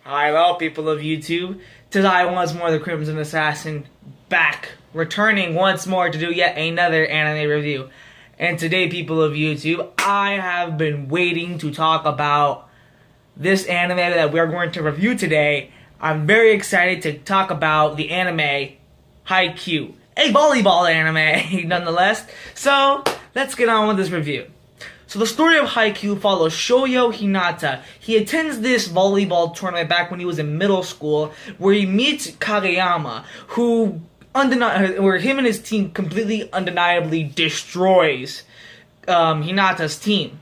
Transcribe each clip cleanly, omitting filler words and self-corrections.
Hi, well, people of YouTube. Today, once more, the Crimson Assassin back, returning once more to do yet another anime review. And today, people of YouTube, I have been waiting to talk about this anime that we're going to review today. I'm very excited to talk about the anime Haikyuu, a volleyball anime, nonetheless. So, let's get on with this review. So the story of Haikyuu follows Shoyo Hinata. He attends this volleyball tournament back when he was in middle school, where he meets Kageyama, where him and his team completely undeniably destroys Hinata's team.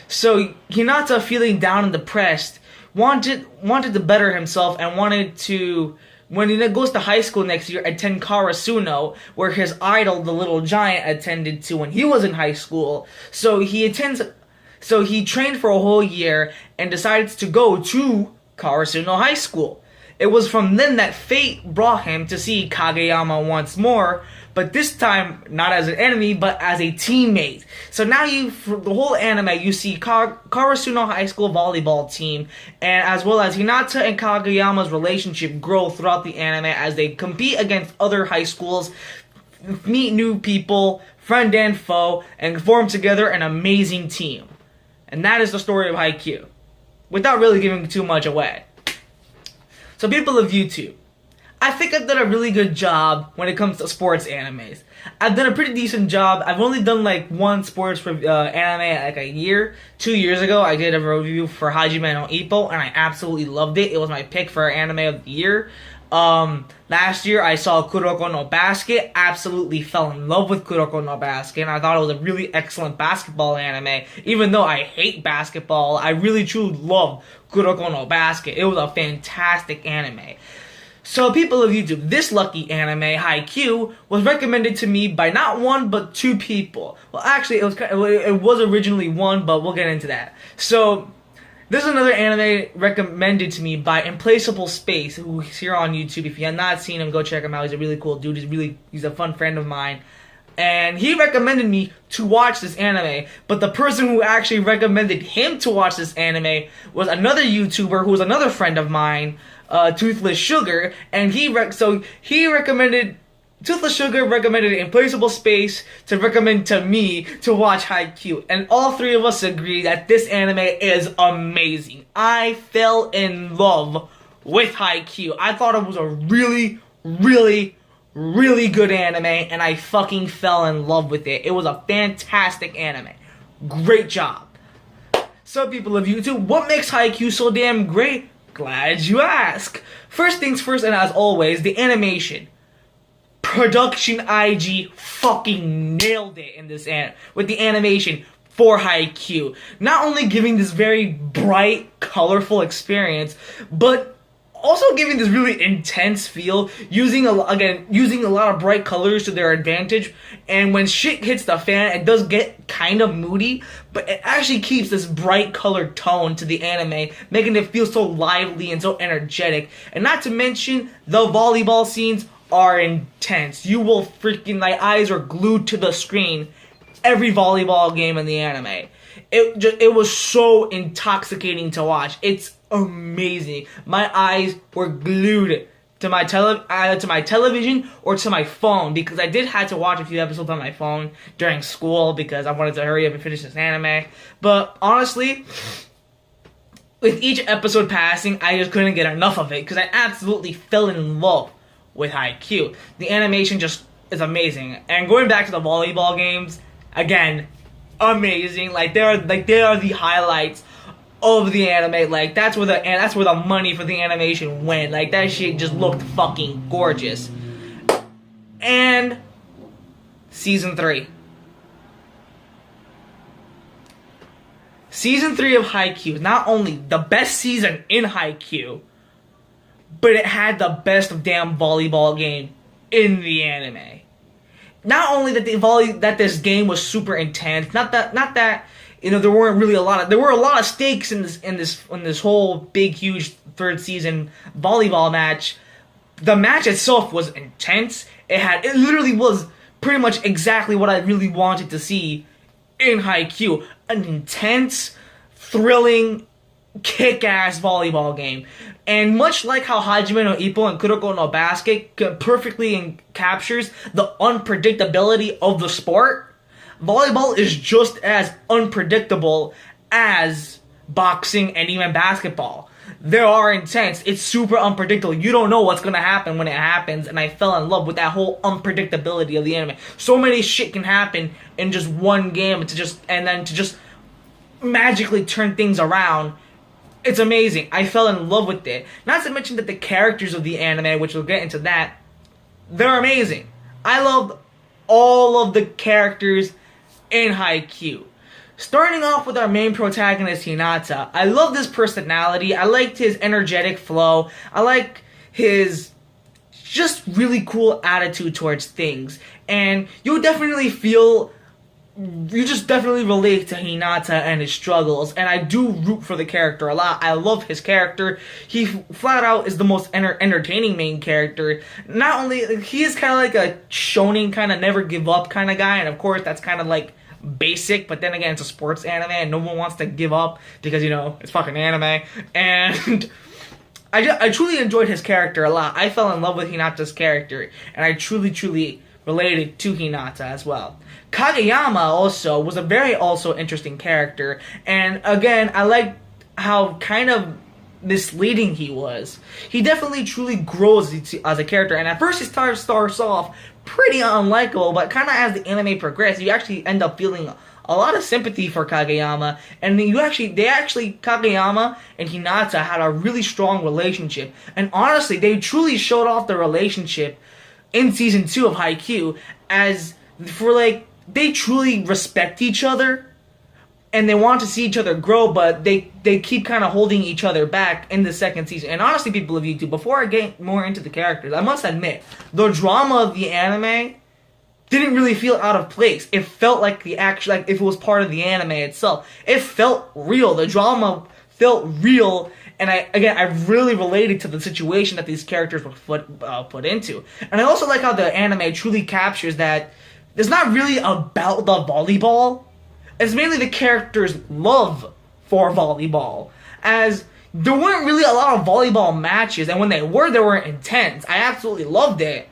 So Hinata, feeling down and depressed, wanted to better himself and wanted to, when he goes to high school next year, attend Karasuno, where his idol, the little giant, attended to when he was in high school. So he trained for a whole year and decides to go to Karasuno High School. It was from then that fate brought him to see Kageyama once more, but this time not as an enemy, but as a teammate. So now for the whole anime, you see Karasuno High School volleyball team, and as well as Hinata and Kageyama's relationship grow throughout the anime as they compete against other high schools, meet new people, friend and foe, and form together an amazing team. And that is the story of Haikyuu, without really giving too much away. So people of YouTube, I think I've done a really good job when it comes to sports animes. I've done a pretty decent job. I've only done like one sports anime like 2 years ago. I did a review for Hajime no Ippo, and I absolutely loved it. It was my pick for anime of the year. Last year I saw Kuroko no Basket, absolutely fell in love with Kuroko no Basket, and I thought it was a really excellent basketball anime. Even though I hate basketball, I really truly love Kuroko no Basket. It was a fantastic anime. So people of YouTube, this lucky anime, Haikyuu, was recommended to me by not one but two people. Well, actually, it was originally one, but we'll get into that. So this is another anime recommended to me by Implaceable Space, who's here on YouTube. If you have not seen him, go check him out. He's a really cool dude. He's a fun friend of mine. And he recommended me to watch this anime, but the person who actually recommended him to watch this anime was another YouTuber who was another friend of mine, Toothless Sugar, and Toothless Sugar recommended Implaceable Space to recommend to me to watch Haikyuu, and all three of us agree that this anime is amazing. I fell in love with Haikyuu. I thought it was a really, really, really good anime, and I fucking fell in love with it. It was a fantastic anime. Great job. So people of YouTube, what makes Haikyuu so damn great? Glad you ask. First things first, and as always, the animation. Production IG fucking nailed it in this with the animation for Haikyuu. Not only giving this very bright, colorful experience, but also giving this really intense feel, using a lot of bright colors to their advantage. And when shit hits the fan, it does get kind of moody, but it actually keeps this bright colored tone to the anime, making it feel so lively and so energetic. And not to mention, the volleyball scenes are intense. You will freaking, my eyes are glued to the screen every volleyball game in the anime. It was so intoxicating to watch. It's amazing. My eyes were glued to my television or to my phone, because I did have to watch a few episodes on my phone during school because I wanted to hurry up and finish this anime. But honestly, with each episode passing, I just couldn't get enough of it because I absolutely fell in love with Haikyuu. The animation just is amazing. And going back to the volleyball games, again, amazing. They are the highlights of the anime. Like that's where the money for the animation went. Like that shit just looked fucking gorgeous. And season 3. Season 3 of Haikyuu is not only the best season in Haikyuu, but it had the best damn volleyball game in the anime. Not only that this game was super intense, not that there weren't really there were a lot of stakes in this whole big huge third season volleyball match. The match itself was intense. It literally was pretty much exactly what I really wanted to see in Haikyuu. An intense, thrilling kick-ass volleyball game. And much like how Hajime no Ippo and Kuroko no Basket perfectly captures the unpredictability of the sport, volleyball is just as unpredictable as boxing and even basketball. They are intense. It's super unpredictable. You don't know what's gonna happen when it happens, and I fell in love with that whole unpredictability of the anime. So many shit can happen in just one game and then to just magically turn things around. It's amazing. I fell in love with it. Not to mention that the characters of the anime, which we'll get into that, they're amazing. I love all of the characters in Haikyuu. Starting off with our main protagonist, Hinata. I love this personality. I liked his energetic flow. I like his just really cool attitude towards things. And you just definitely relate to Hinata and his struggles, and I do root for the character a lot. I love his character. He flat out is the most entertaining main character. Not only, he is kind of like a shonen, kind of never give up kind of guy, and of course that's kind of like basic, but then again it's a sports anime and no one wants to give up because, you know, it's fucking anime. And I truly enjoyed his character a lot. I fell in love with Hinata's character, and I truly related to Hinata as well. Kageyama also was a very interesting character, and again, I liked how kind of misleading he was. He definitely truly grows as a character, and at first he starts off pretty unlikable, but kind of as the anime progresses, you actually end up feeling a lot of sympathy for Kageyama, and Kageyama and Hinata had a really strong relationship, and honestly, they truly showed off the relationship in season 2 of Haikyuu, as for like, they truly respect each other, and they want to see each other grow, but they keep kind of holding each other back in the second season. And honestly, people of YouTube, before I get more into the characters, I must admit, the drama of the anime didn't really feel out of place. It felt like like if it was part of the anime itself. It felt real. The drama felt real, and I really related to the situation that these characters were put into. And I also like how the anime truly captures that it's not really about the volleyball. It's mainly the characters' love for volleyball. As there weren't really a lot of volleyball matches, and when they were intense. I absolutely loved it.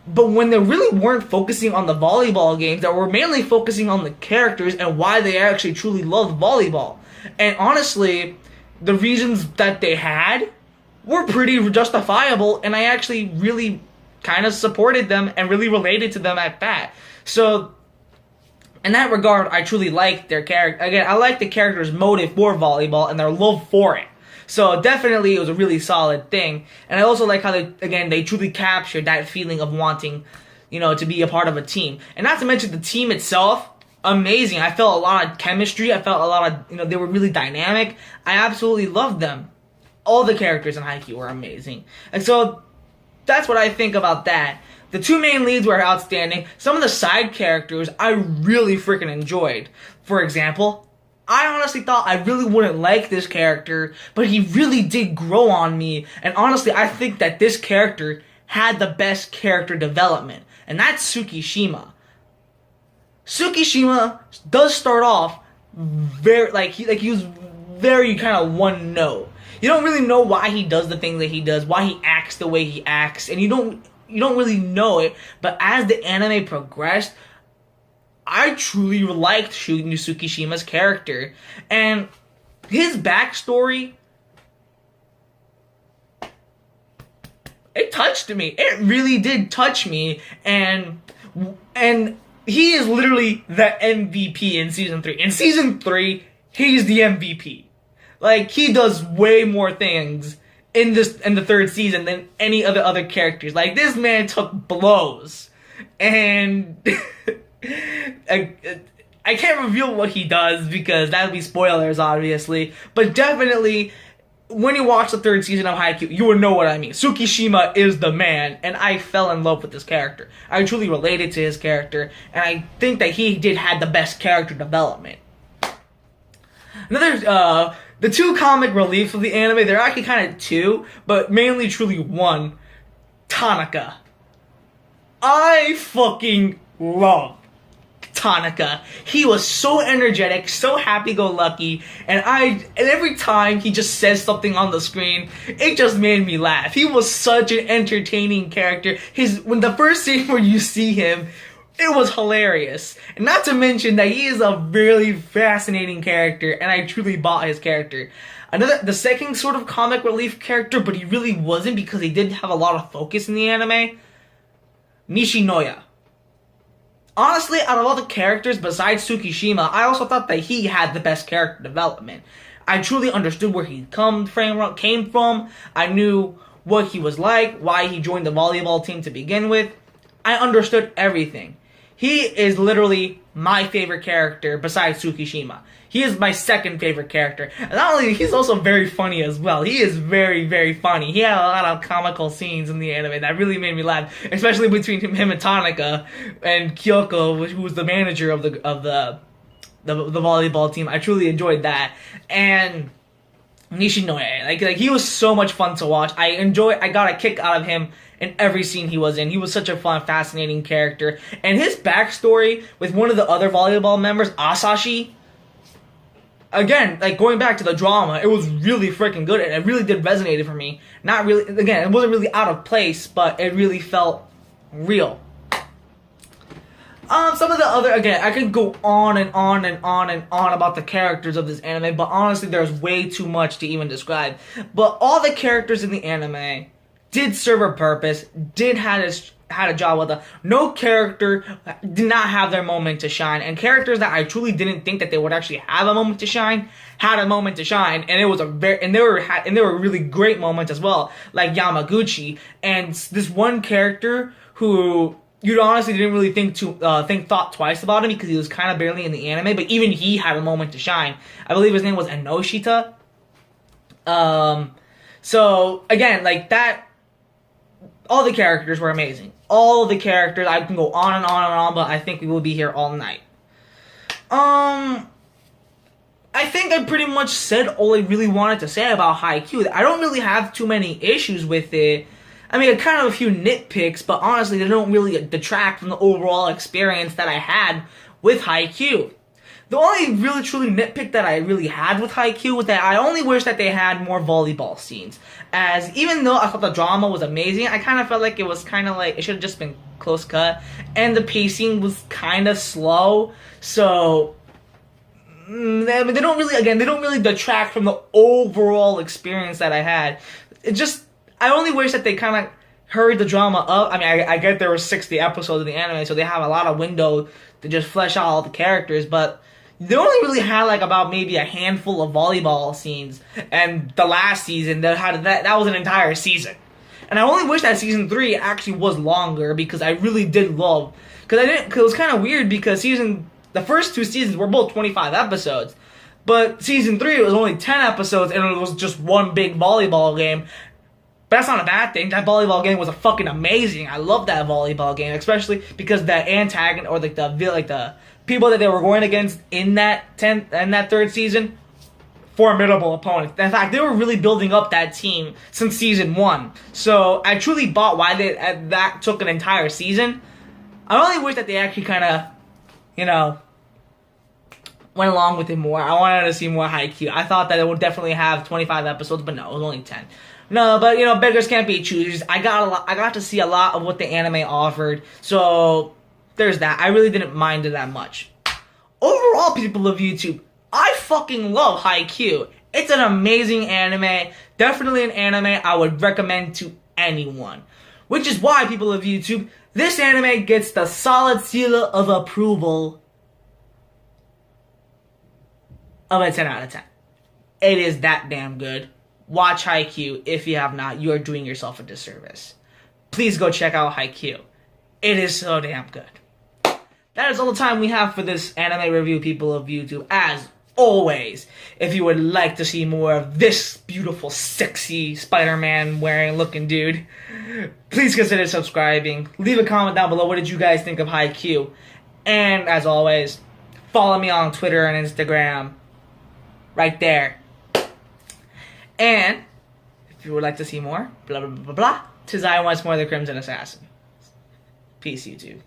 But when they really weren't focusing on the volleyball games, they were mainly focusing on the characters and why they actually truly loved volleyball. And honestly, the reasons that they had were pretty justifiable, and I actually really kind of supported them and really related to them at that. So, in that regard, I truly liked their character. Again, I like the character's motive for volleyball and their love for it. So, definitely, it was a really solid thing. And I also like how, they truly captured that feeling of wanting, to be a part of a team. And not to mention the team itself, amazing. I felt a lot of chemistry. I felt a lot of, they were really dynamic. I absolutely loved them. All the characters in Haikyuu were amazing. And so, that's what I think about that. The two main leads were outstanding. Some of the side characters I really freaking enjoyed. For example, I honestly thought I really wouldn't like this character, but he really did grow on me. And honestly, I think that this character had the best character development, and that's Tsukishima. Tsukishima does start off very he was very kind of one note. You don't really know why he does the things that he does, why he acts the way he acts, and you don't really know it, but as the anime progressed, I truly liked Tsukishima's character, and his backstory, it touched me. It really did touch me, and he is literally the MVP in Season 3. In Season 3, he's the MVP. Like, he does way more things in the third season than any of the other characters. Like, this man took blows, and I can't reveal what he does because that would be spoilers, obviously. But definitely, when you watch the third season of Haikyuu, you will know what I mean. Tsukishima is the man, and I fell in love with this character. I truly related to his character, and I think that he had the best character development. The two comic reliefs of the anime, they're actually kind of two, but mainly truly one. Tanaka. I fucking love Tanaka. He was so energetic, so happy-go-lucky, and every time he just says something on the screen, it just made me laugh. He was such an entertaining character. When the first scene where you see him, it was hilarious. And not to mention that he is a really fascinating character, and I truly bought his character. The second sort of comic relief character, but he really wasn't because he did have a lot of focus in the anime, Nishinoya. Honestly, out of all the characters besides Tsukishima, I also thought that he had the best character development. I truly understood where he came from. I knew what he was like, why he joined the volleyball team to begin with. I understood everything. He is literally my favorite character besides Tsukishima. He is my second favorite character. And not only, he's also very funny as well. He is very, very funny. He had a lot of comical scenes in the anime that really made me laugh, especially between him and Tanaka and Kyoko, who was the manager of the volleyball team. I truly enjoyed that. And Nishinoya, like he was so much fun to watch. I got a kick out of him in every scene he was in. He was such a fun, fascinating character. And his backstory with one of the other volleyball members, Asashi, again, like going back to the drama, it was really freaking good, and it really did resonate for me. Not really, again, it wasn't really out of place, but it really felt real. Some of the other, again, I could go on and on and on and on about the characters of this anime, but honestly, there's way too much to even describe. But all the characters in the anime did serve a purpose, had a job with them. No character did not have their moment to shine, and characters that I truly didn't think that they would actually have a moment to shine had a moment to shine, and it was they were really great moments as well, like Yamaguchi and this one character who you honestly didn't really thought twice about him because he was kind of barely in the anime, but even he had a moment to shine. I believe his name was Enoshita. So again, like that. All the characters were amazing. All the characters, I can go on and on and on, but I think we will be here all night. I think I pretty much said all I really wanted to say about Haikyuu. I don't really have too many issues with it. I mean, kind of a few nitpicks, but honestly, they don't really detract from the overall experience that I had with Haikyuu. The only really truly nitpick that I really had with Haikyuu was that I only wish that they had more volleyball scenes. As even though I thought the drama was amazing, I kind of felt like it was kind of like it should have just been close cut, and the pacing was kind of slow. So they don't really detract from the overall experience that I had. I only wish that they kind of hurried the drama up. I mean, I get there were 60 episodes of the anime, so they have a lot of window to just flesh out all the characters, but they only really had like about maybe a handful of volleyball scenes, and the last season that was an entire season. And I only wish that season 3 actually was longer because I really did love. Because it was kind of weird because the first 2 seasons were both 25 episodes, but season 3 it was only 10 episodes and it was just one big volleyball game. But that's not a bad thing. That volleyball game was fucking amazing. I love that volleyball game, especially because the antagonist or the people that they were going against in that 3rd season, formidable opponents. In fact, they were really building up that team since season 1. So I truly bought why that took an entire season. I only wish that they actually kind of, went along with it more. I wanted to see more Haikyuu. I thought that it would definitely have 25 episodes, but no, it was only 10. No, but beggars can't be choosers. I got to see a lot of what the anime offered. So there's that. I really didn't mind it that much. Overall, people of YouTube, I fucking love Haikyuu. It's an amazing anime. Definitely an anime I would recommend to anyone. Which is why, people of YouTube, this anime gets the solid seal of approval of a 10 out of 10. It is that damn good. Watch Haikyuu. If you have not, you are doing yourself a disservice. Please go check out Haikyuu. It is so damn good. That is all the time we have for this anime review, people of YouTube. As always, if you would like to see more of this beautiful, sexy Spider-Man wearing looking dude, please consider subscribing. Leave a comment down below. What did you guys think of Haikyuu? And as always, follow me on Twitter and Instagram. Right there. And if you would like to see more, blah blah blah blah blah, 'tis I once more the Crimson Assassin. Peace, YouTube.